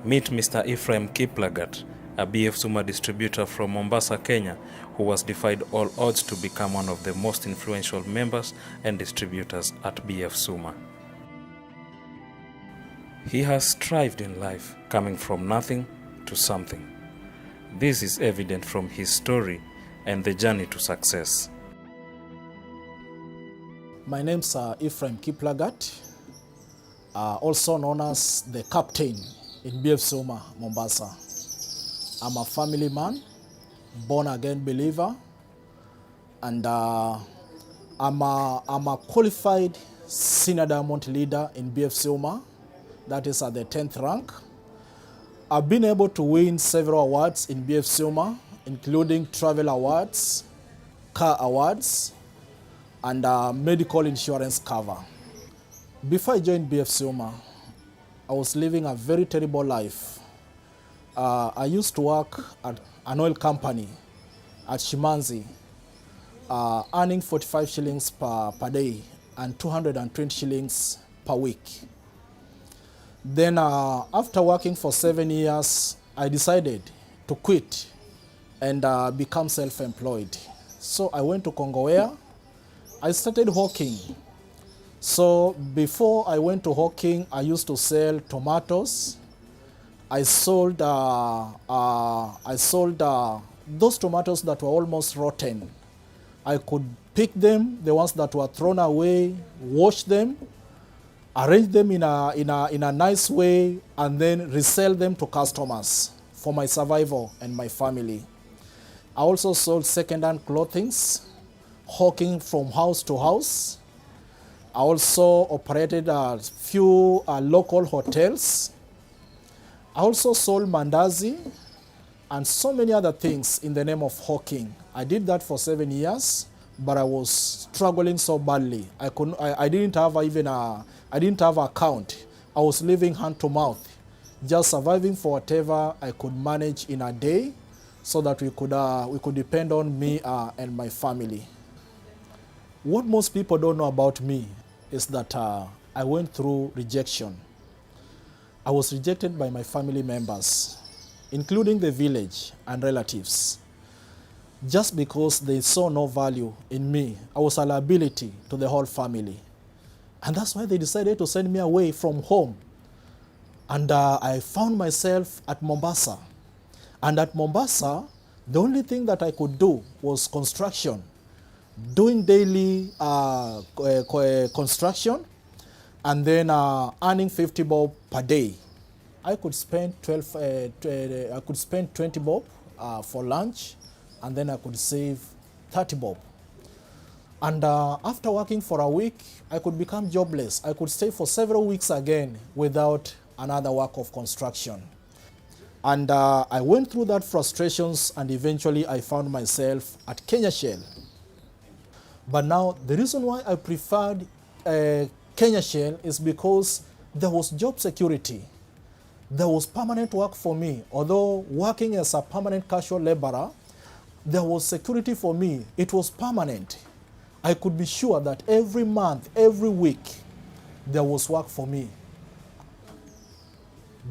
Meet Mr. Ephraim Kiplagat, a BF Suma distributor from Mombasa, Kenya, who has defied all odds to become one of the most influential members and distributors at BF Suma. He has strived in life, coming from nothing to something. This is evident from his story and the journey to success. My name's Ephraim Kiplagat, also known as the captain in BF Suma, Mombasa. I'm a family man, born-again believer, and I'm a qualified senior diamond leader in BF Suma, that is at the 10th rank. I've been able to win several awards in BF Suma, including travel awards, car awards, and medical insurance cover. Before I joined BF Suma, I was living a very terrible life. I used to work at an oil company at Shimanzi, earning 45 shillings per day and 220 shillings per week. Then after working for 7 years, I decided to quit and become self-employed. So I went to Kongowea. I started hawking. So before I went to hawking, I used to sell tomatoes. I sold those tomatoes that were almost rotten. I could pick them, the ones that were thrown away, wash them, arrange them in a nice way, and then resell them to customers for my survival and my family. I also sold second-hand clothing, hawking from house to house. I also operated a few local hotels. I also sold mandazi and so many other things in the name of hawking. I did that for 7 years, but I was struggling so badly. I didn't have account. I was living hand to mouth, just surviving for whatever I could manage in a day, so that we could depend on me and my family. What most people don't know about me is that I went through rejection. I was rejected by my family members, including the village and relatives, just because they saw no value in me. I was a liability to the whole family. And that's why they decided to send me away from home. And I found myself at Mombasa. And at Mombasa, the only thing that I could do was construction, doing daily construction, and then earning 50 bob per day. I could spend 20 bob for lunch, and then I could save 30 bob. And after working for a week, I could become jobless. I could stay for several weeks again without another work of construction. And I went through that frustrations, and eventually I found myself at Kenya Shell. But now the reason why I preferred Kenya Shell is because there was job security. There was permanent work for me. Although working as a permanent casual laborer, there was security for me. It was permanent. I could be sure that every month, every week, there was work for me.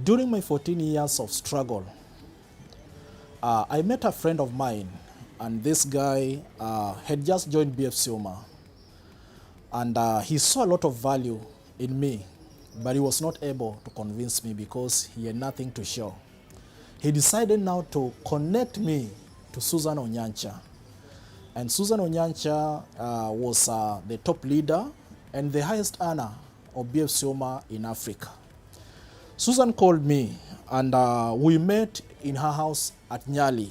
During my 14 years of struggle, I met a friend of mine, and this guy had just joined BF Suma. And he saw a lot of value in me, but he was not able to convince me because he had nothing to show. He decided now to connect me to Susan Onyancha. And Susan Onyancha was the top leader and the highest earner of BF Suma in Africa. Susan called me, and we met in her house at Nyali.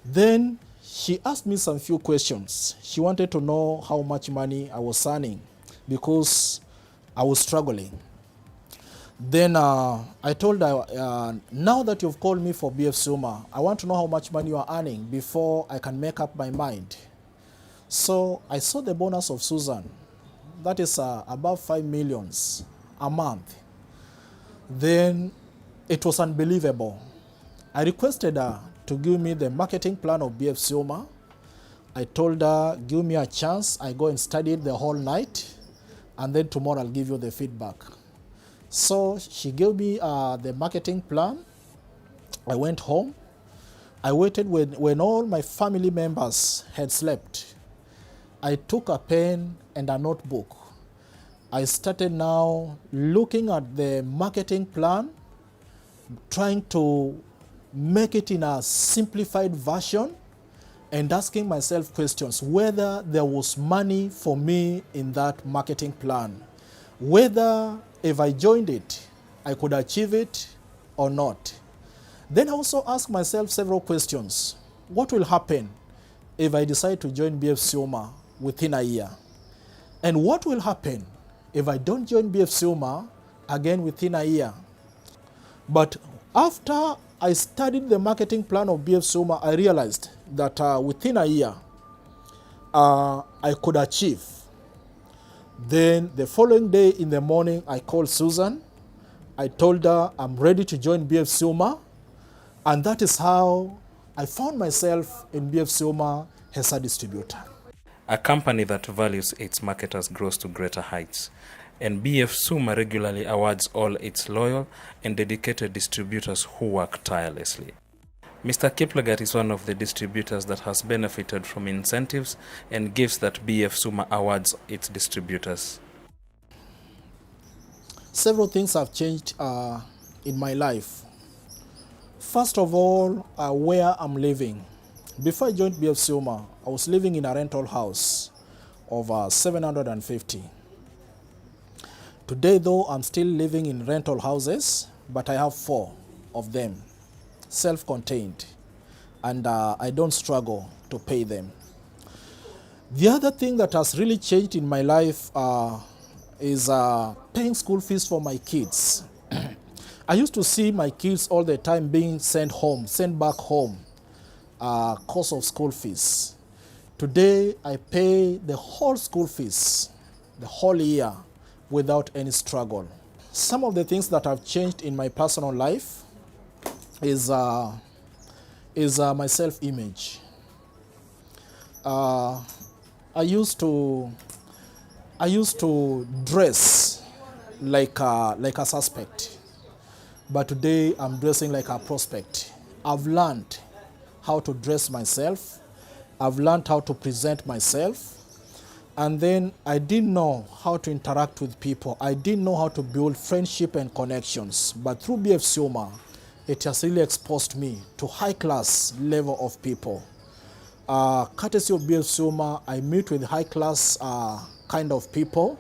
Then she asked me some few questions. She wanted to know how much money I was earning because I was struggling. Then I told her, now that you've called me for BF Suma, I want to know how much money you are earning before I can make up my mind. So I saw the bonus of Susan. That is about 5 million a month. Then it was unbelievable. I requested her to give me the marketing plan of BF Suma. I told her, give me a chance. I go and study it the whole night, and then tomorrow I'll give you the feedback. So she gave me the marketing plan. I went home. I waited when all my family members had slept. I took a pen and a notebook. I started now looking at the marketing plan, trying to make it in a simplified version and asking myself questions whether there was money for me in that marketing plan, whether if I joined it, I could achieve it or not. Then I also ask myself several questions. What will happen if I decide to join BF Sioma within a year? And what will happen if I don't join BF Sioma again within a year? But after I studied the marketing plan of BF Sioma, I realized that within a year, I could achieve. Then the following day in the morning, I called Susan. I told her I'm ready to join BF Sioma. And that is how I found myself in BF Sioma as a distributor. A company that values its marketers grows to greater heights, and BF Sioma regularly awards all its loyal and dedicated distributors who work tirelessly. Mr. Kiplagat is one of the distributors that has benefited from incentives and gifts that BF Sioma awards its distributors. Several things have changed in my life. First of all, where I'm living. Before I joined BF Sioma, I was living in a rental house of 750. Today, though, I'm still living in rental houses, but I have 4 of them, self-contained, and I don't struggle to pay them. The other thing that has really changed in my life is paying school fees for my kids. I used to see my kids all the time being sent back home, cost of school fees. Today, I pay the whole school fees, the whole year, without any struggle. Some of the things that have changed in my personal life is my self-image. I used to dress like a suspect. But today I'm dressing like a prospect. I've learned how to dress myself. I've learned how to present myself. And then I didn't know how to interact with people. I didn't know how to build friendship and connections. But through BF Sioma, it has really exposed me to high-class level of people. Courtesy of BF Sioma, I meet with high-class kind of people.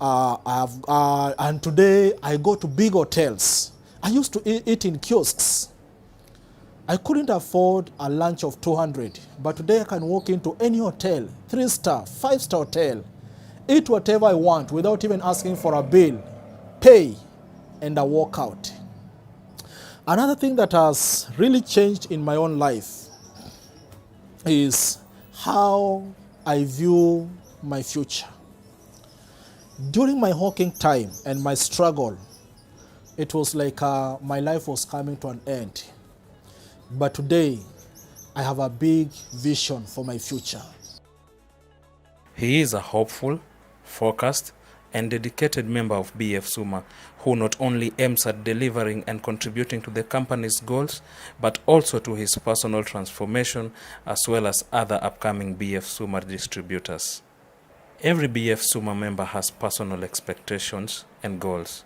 And today I go to big hotels. I used to eat in kiosks. I couldn't afford a lunch of 200, but today I can walk into any hotel, 3-star, 5-star hotel, eat whatever I want without even asking for a bill, pay, and I walk out. Another thing that has really changed in my own life is how I view my future. During my hawking time and my struggle, it was like my life was coming to an end. But today, I have a big vision for my future. He is a hopeful, focused, and dedicated member of BF Sioma who not only aims at delivering and contributing to the company's goals, but also to his personal transformation as well as other upcoming BF Sioma distributors. Every BF Sioma member has personal expectations and goals.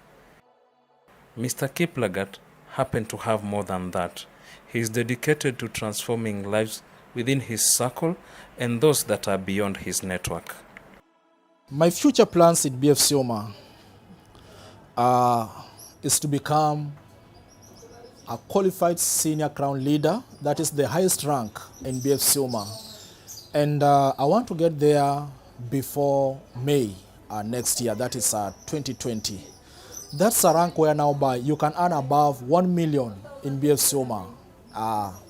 Mr. Kiplagat happened to have more than that. He is dedicated to transforming lives within his circle and those that are beyond his network. My future plans in BF Sioma is to become a qualified senior crown leader. That is the highest rank in BF Sioma. And I want to get there before May next year, that is 2020. That's a rank where now you can earn above 1 million in BF Sioma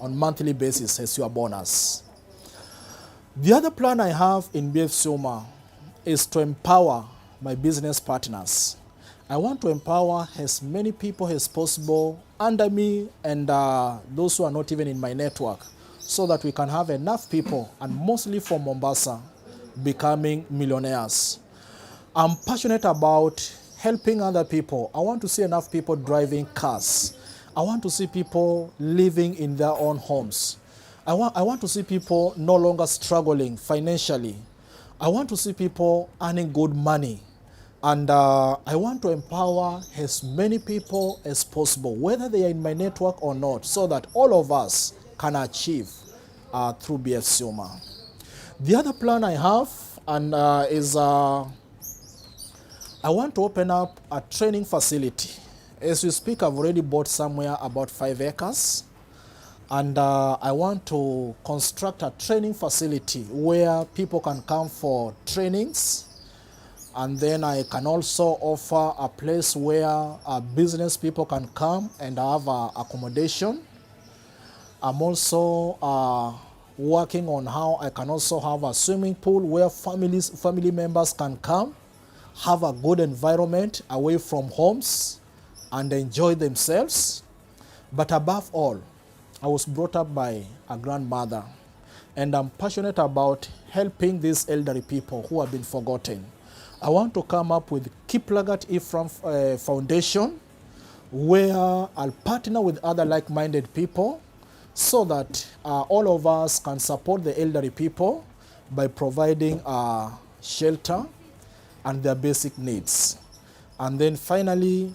on monthly basis as your bonus. The other plan I have in BF Sioma is to empower my business partners. I want to empower as many people as possible under me and those who are not even in my network, so that we can have enough people, and mostly from Mombasa, becoming millionaires. I'm passionate about helping other people. I want to see enough people driving cars. I want to see people living in their own homes. I want to see people no longer struggling financially. I want to see people earning good money. And I want to empower as many people as possible, whether they are in my network or not, so that all of us can achieve through BF Suma. The other plan I have is I want to open up a training facility. As we speak, I've already bought somewhere about 5 acres. And I want to construct a training facility where people can come for trainings. And then I can also offer a place where business people can come and have accommodation. I'm also working on how I can also have a swimming pool where family members can come, have a good environment away from homes, and enjoy themselves. But above all, I was brought up by a grandmother, and I'm passionate about helping these elderly people who have been forgotten. I want to come up with Kiplagat Ephraim Foundation, where I'll partner with other like-minded people so that all of us can support the elderly people by providing shelter and their basic needs. And then finally,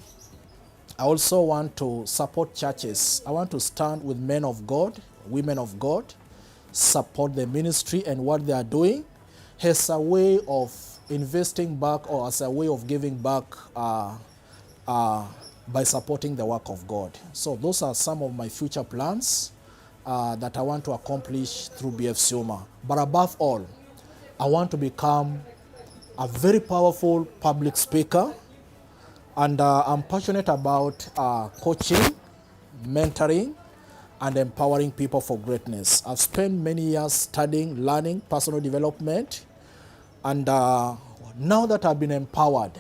I also want to support churches. I want to stand with men of God, women of God, support the ministry and what they are doing as a way of investing back or as a way of giving back by supporting the work of God. So those are some of my future plans that I want to accomplish through BF Suma. But above all, I want to become a very powerful public speaker, and I'm passionate about coaching, mentoring, and empowering people for greatness. I've spent many years studying, learning, personal development, and now that I've been empowered,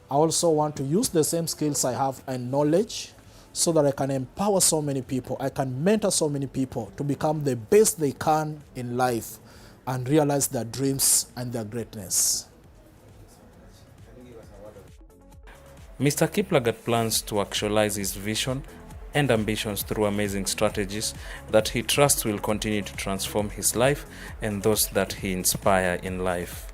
I also want to use the same skills I have and knowledge so that I can empower so many people. I can mentor so many people to become the best they can in life and realize their dreams and their greatness. Mr. Kiplagat plans to actualize his vision and ambitions through amazing strategies that he trusts will continue to transform his life and those that he inspires in life.